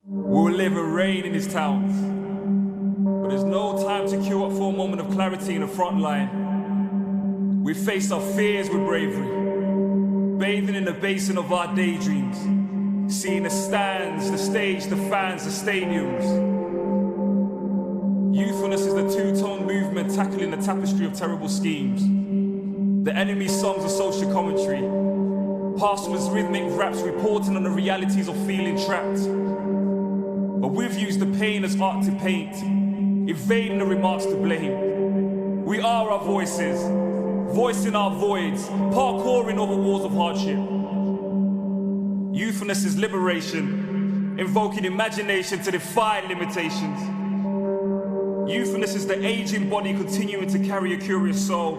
We'll live and reign in his towns. But there's no time to queue up for a moment of clarity in the front line. We face our fears with bravery, bathing in the basin of our daydreams, seeing the stands, the stage, the fans, the stadiums. Youthfulness is the two-tone movement tackling the tapestry of terrible schemes. The enemy's songs are social commentary, pastor's rhythmic raps reporting on the realities of feeling trapped. But we've used the pain as art to paint, evading the remarks to blame. We are our voices, voicing our voids, parkouring over walls of hardship. Youthfulness is liberation, invoking imagination to defy limitations. Youthfulness is the aging body continuing to carry a curious soul.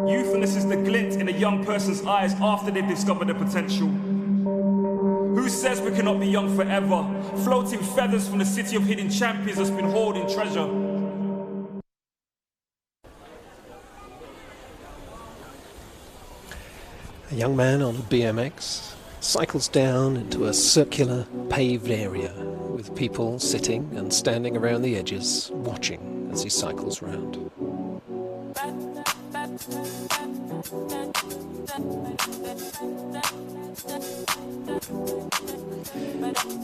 Youthfulness is the glint in a young person's eyes after they've discovered their potential. Who says we cannot be young forever? Floating feathers from the city of hidden champions that's been hoarding treasure. A young man on a BMX cycles down into a circular paved area with people sitting and standing around the edges, watching as he cycles round.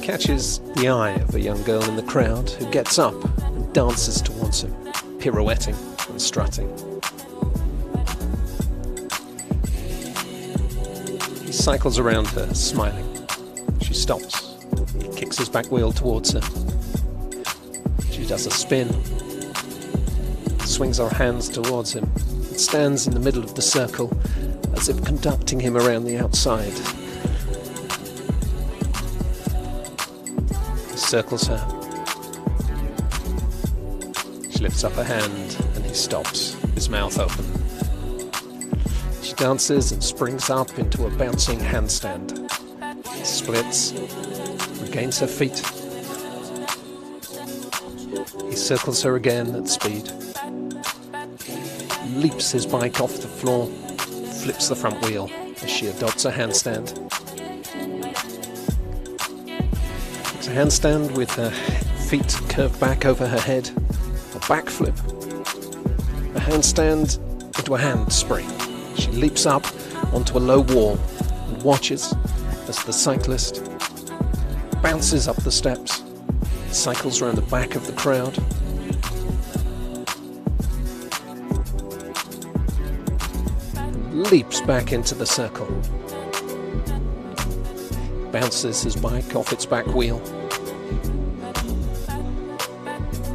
Catches the eye of a young girl in the crowd who gets up and dances towards him, pirouetting and strutting. He cycles around her, smiling. She stops. He kicks his back wheel towards her. She does a spin, swings her hands towards him, and stands in the middle of the circle as if conducting him around the outside. He circles her. She lifts up her hand and he stops, his mouth open. She dances and springs up into a bouncing handstand. Splits, regains her feet. He circles her again at speed. Leaps his bike off the floor, flips the front wheel as she adopts a handstand. It's a handstand with her feet curved back over her head, a backflip, a handstand into a handspring. She leaps up onto a low wall and watches as the cyclist bounces up the steps, cycles around the back of the crowd. Leaps back into the circle. Bounces his bike off its back wheel.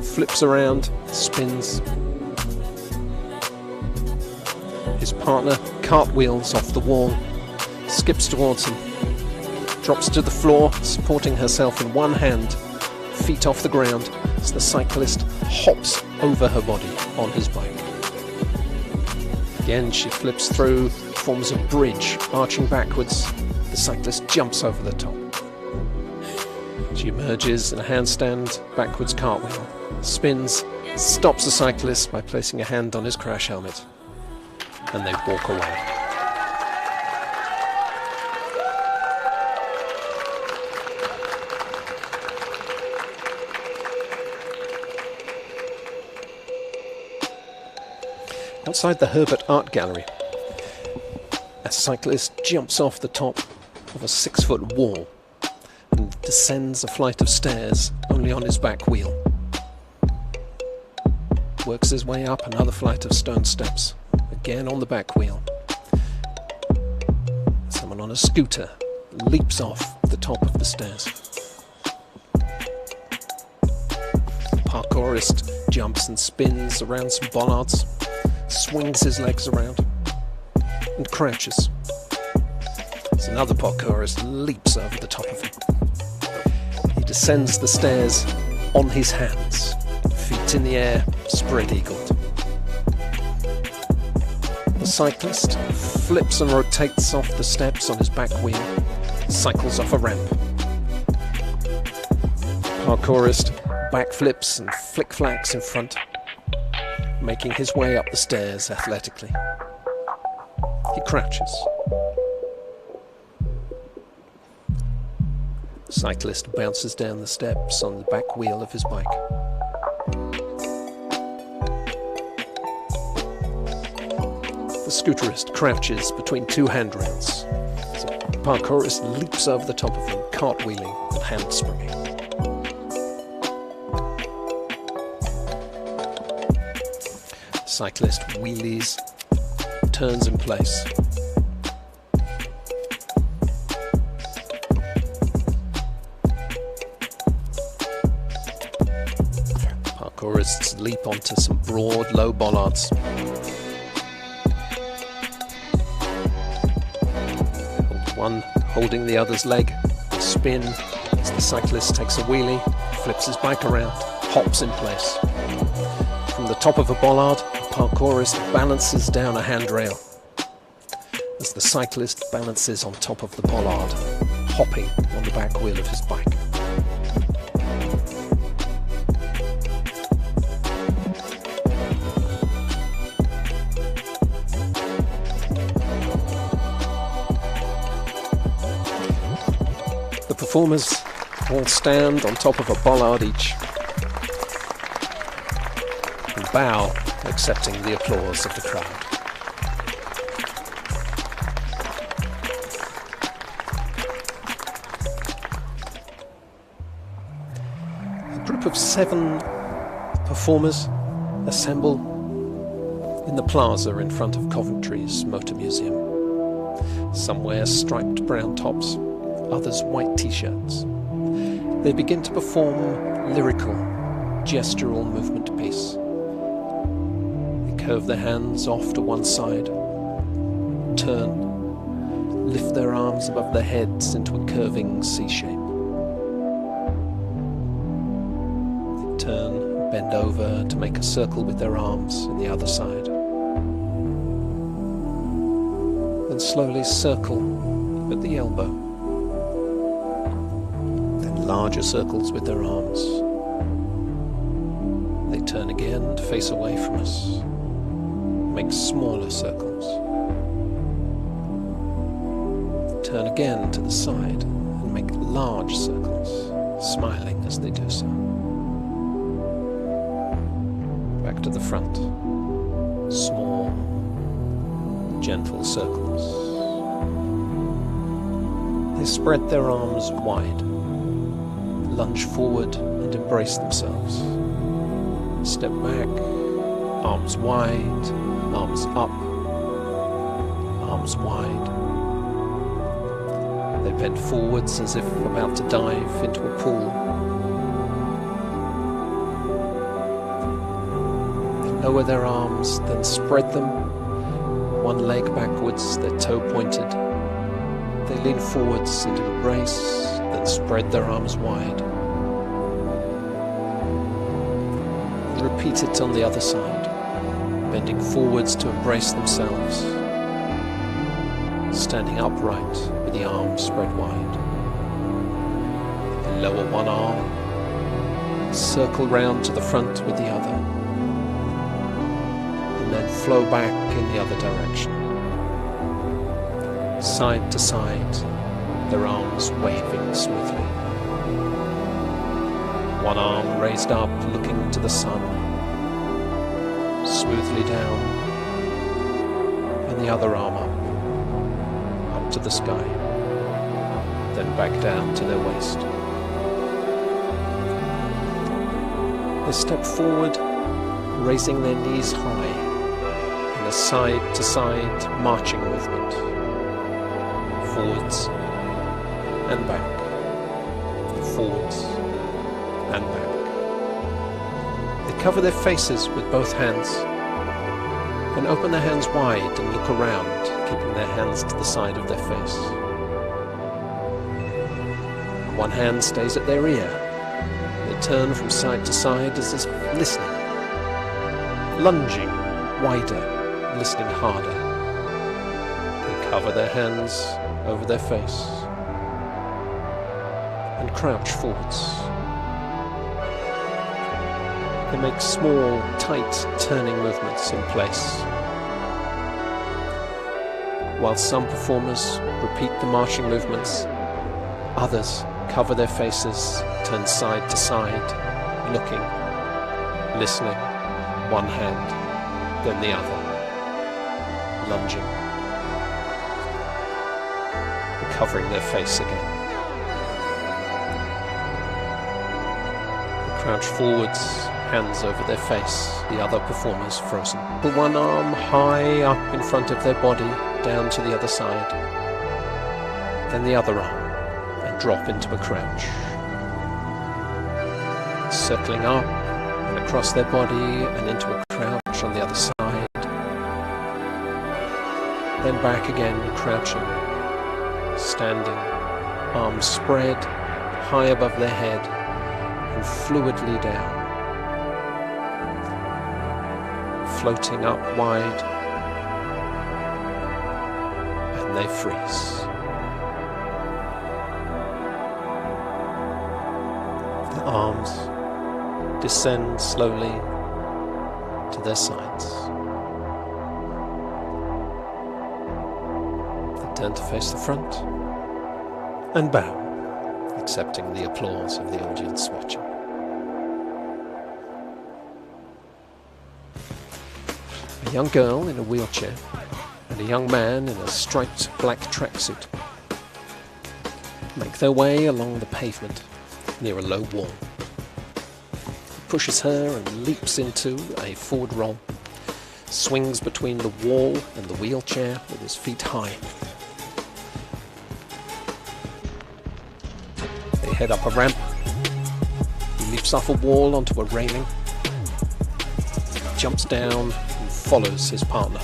Flips around, spins. His partner cartwheels off the wall, skips towards him, drops to the floor, supporting herself in one hand, feet off the ground as the cyclist hops over her body on his bike. Again, she flips through, forms a bridge, arching backwards. The cyclist jumps over the top. She emerges in a handstand, backwards cartwheel, spins, stops the cyclist by placing a hand on his crash helmet, and they walk away. Outside the Herbert Art Gallery, a cyclist jumps off the top of a 6-foot wall and descends a flight of stairs only on his back wheel. Works his way up another flight of stone steps, again on the back wheel. Someone on a scooter leaps off the top of the stairs. The parkourist jumps and spins around some bollards, swings his legs around and crouches as another parkourist leaps over the top of him. He descends the stairs on his hands, feet in the air, spread-eagled. The cyclist flips and rotates off the steps on his back wheel, cycles off a ramp. Parkourist backflips and flick-flacks in front, making his way up the stairs athletically. He crouches. Cyclist bounces down the steps on the back wheel of his bike. The scooterist crouches between two handrails as a parkourist leaps over the top of him, cartwheeling and handspringing. Cyclist wheelies, turns in place. Parkourists leap onto some broad, low bollards. One holding the other's leg, they spin as the cyclist takes a wheelie, flips his bike around, hops in place. From the top of a bollard, the parkourist balances down a handrail as the cyclist balances on top of the bollard, hopping on the back wheel of his bike. The performers all stand on top of a bollard each and bow, accepting the applause of the crowd. A group of 7 performers assemble in the plaza in front of Coventry's Motor Museum. Some wear striped brown tops, others white t-shirts. They begin to perform lyrical, gestural movement piece. They curve their hands off to one side, turn, lift their arms above their heads into a curving C shape. They turn, bend over to make a circle with their arms in the other side. Then slowly circle at the elbow. Larger circles with their arms. They turn again to face away from us, make smaller circles. Turn again to the side and make large circles, smiling as they do so. Back to the front, small, gentle circles. They spread their arms wide, lunge forward and embrace themselves. Step back, arms wide, arms up, arms wide. They bend forwards as if about to dive into a pool. They lower their arms, then spread them, one leg backwards, their toe pointed. They lean forwards into embrace, then spread their arms wide. Repeat it on the other side, bending forwards to embrace themselves, standing upright with the arms spread wide. They lower one arm, circle round to the front with the other, and then flow back in the other direction. Side to side, their arms waving smoothly. One arm raised up, looking to the sun, smoothly down, and the other arm up to the sky, then back down to their waist. They step forward, raising their knees high, in a side-to-side marching movement, forwards and back, forwards and back. They cover their faces with both hands, then open their hands wide and look around, keeping their hands to the side of their face. One hand stays at their ear. They turn from side to side as if listening, lunging wider, listening harder. They cover their hands over their face and crouch forwards. They make small, tight turning movements in place. While some performers repeat the marching movements, others cover their faces, turn side to side, looking, listening, one hand, then the other, lunging, covering their face again. They crouch forwards, hands over their face, the other performers frozen. Put one arm high up in front of their body, down to the other side, then the other arm, and drop into a crouch. Circling up and across their body and into a crouch on the other side. Then back again, crouching, standing, arms spread high above their head and fluidly down. Floating up wide, and they freeze. The arms descend slowly to their sides. They turn to face the front and bow, accepting the applause of the audience watching. A young girl in a wheelchair and a young man in a striped black tracksuit make their way along the pavement near a low wall. He pushes her and leaps into a forward roll, swings between the wall and the wheelchair with his feet high. They head up a ramp. He leaps off a wall onto a railing, jumps down, follows his partner.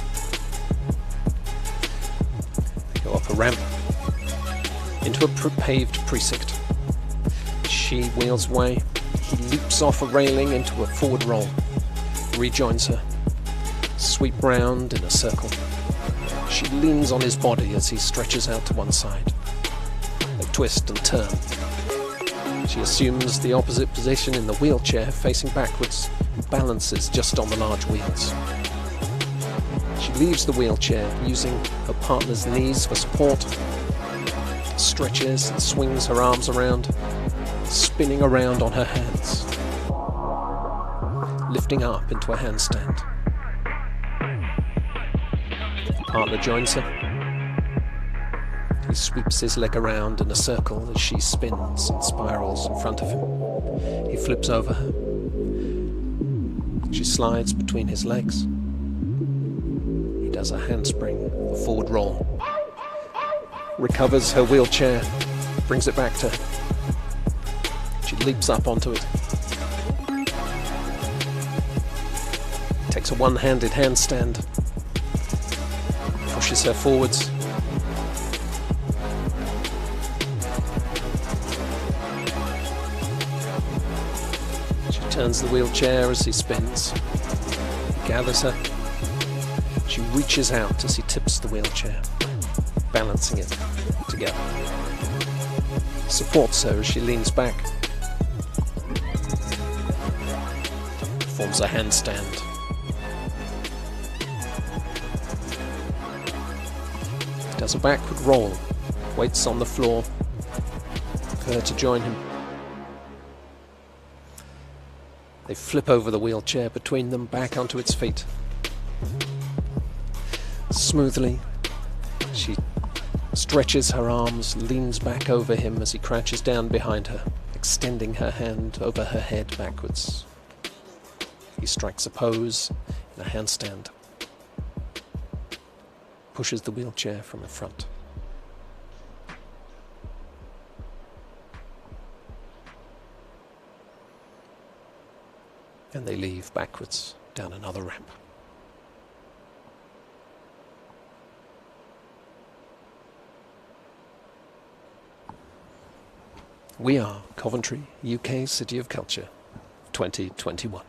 They go up a ramp into a paved precinct. She wheels away. He leaps off a railing into a forward roll, rejoins her, sweep round in a circle. She leans on his body as he stretches out to one side. They twist and turn. She assumes the opposite position in the wheelchair, facing backwards, and balances just on the large wheels. She leaves the wheelchair, using her partner's knees for support, stretches and swings her arms around, spinning around on her hands, lifting up into a handstand. Her partner joins her. He sweeps his leg around in a circle as she spins and spirals in front of him. He flips over her. She slides between his legs. Does a handspring, a forward roll, recovers her wheelchair, brings it back to her. She leaps up onto it, takes a one-handed handstand, pushes her forwards, she turns the wheelchair as he spins, he gathers her. She reaches out as he tips the wheelchair, balancing it together. Supports her as she leans back. Forms a handstand. Does a backward roll, waits on the floor for her to join him. They flip over the wheelchair between them, back onto its feet. Smoothly, she stretches her arms, leans back over him as he crouches down behind her, extending her hand over her head backwards. He strikes a pose in a handstand, pushes the wheelchair from the front. And they leave backwards down another ramp. We are Coventry, UK City of Culture, 2021.